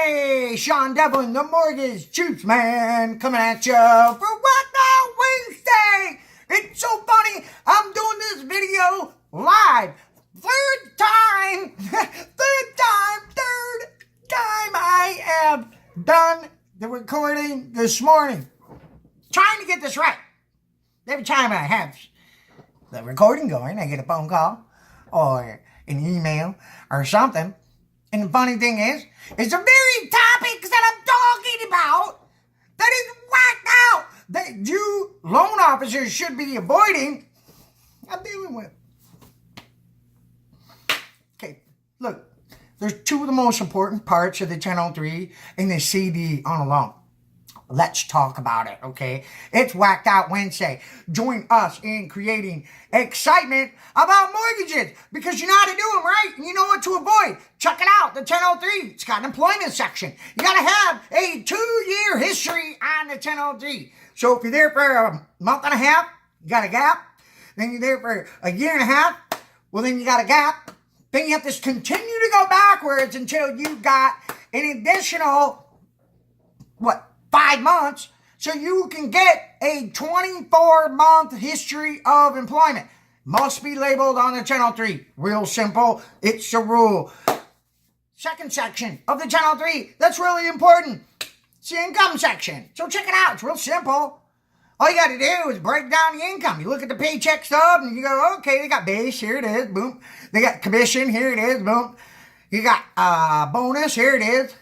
Wednesday! Sean Devlin, the Mortgage Juice Man, coming at you for What Now Wednesday! It's so funny, I'm doing this video live. Third time I have done the recording this morning. Trying to get this right. Every time I have the recording going, I get a phone call or an email or something. And the funny thing is the very topics that I'm talking about that is whacked out, that you loan officers should be avoiding, I'm dealing with. Okay, look, there's two of the most important parts of the 1003 and the CD on a loan. Let's talk about it, okay? It's Whacked Out Wednesday. Join us in creating excitement about mortgages because you know how to do them, right? And you know what to avoid. Check it out, the 1003. It's got an employment section. You got to have a 2-year history on the 1003. So if you're there for a month and a half, you got a gap. Then you're there for a year and a half, well, then you got a gap. Then you have to continue to go backwards until you got an additional, 5 months, so you can get a 24-month history of employment. Must be labeled on the 1003. Real simple. It's a rule. Second section of the 1003, that's really important. It's the income section. So check it out. It's real simple. All you got to do is break down the income. You look at the paycheck stub and you go, okay, they got base, here it is, boom. They got commission, here it is, boom. You got bonus, here it is.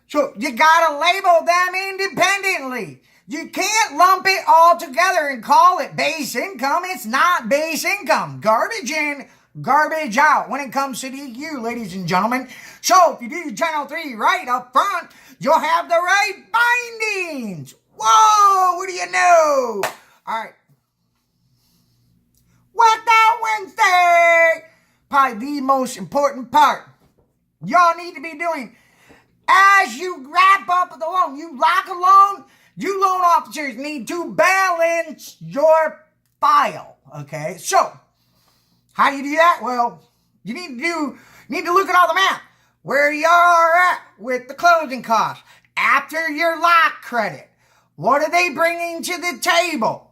So you gotta label them independently. You can't lump it all together and call it base income. It's not base income. Garbage in, garbage out when it comes to DQ, ladies and gentlemen. So if you do your 1003 right up front, you'll have the right bindings. Whoa, what do you know? All right. Whacked Out Wednesday. Probably the most important part y'all need to be doing as you wrap up the loan. You lock a loan, you loan officers need to balance your file, okay? So, how do you do that? Well, you need to look at all the math. Where you are at with the closing costs. After your lock credit, what are they bringing to the table?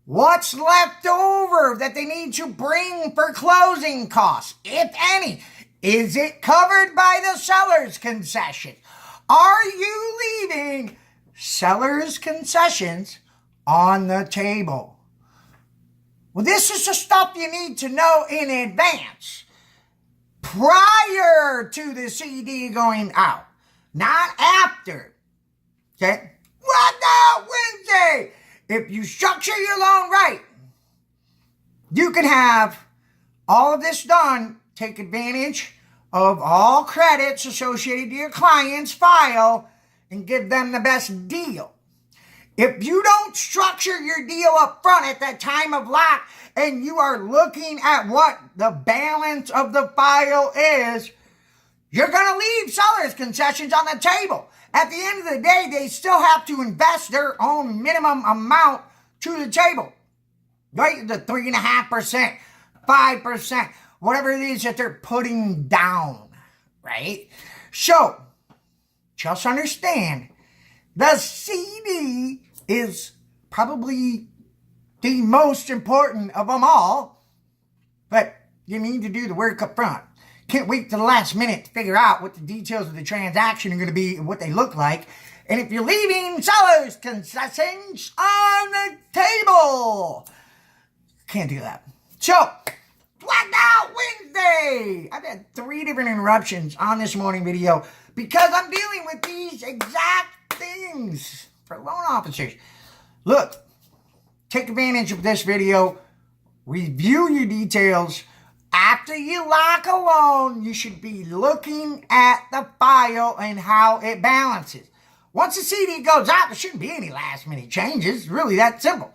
What's left over that they need to bring for closing costs, if any? Is it covered by the seller's concession? Are you leaving seller's concessions on the table? Well, this is the stuff you need to know in advance, prior to the CD going out, not after. Okay? What Now Wednesday? If you structure your loan right, you can have all of this done. Take advantage of all credits associated to your client's file and give them the best deal. If you don't structure your deal up front at that time of lock and you are looking at what the balance of the file is, you're going to leave seller's concessions on the table. At the end of the day, they still have to invest their own minimum amount to the table. Right? The 3.5%, 5%. Whatever it is that they're putting down, right? So, just understand, the CD is probably the most important of them all, but you need to do the work up front. Can't wait till the last minute to figure out what the details of the transaction are going to be and what they look like. And if you're leaving seller's concessions on the table, can't do that. So, Whacked Out Wednesday! I've had 3 different interruptions on this morning video because I'm dealing with these exact things for loan officers. Look, take advantage of this video, review your details. After you lock a loan, you should be looking at the file and how it balances. Once the CD goes out, there shouldn't be any last minute changes. It's really that simple.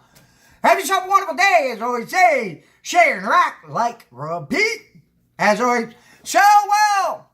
Have yourself a wonderful day, as always say. Share, interact, like, repeat. As always, so well.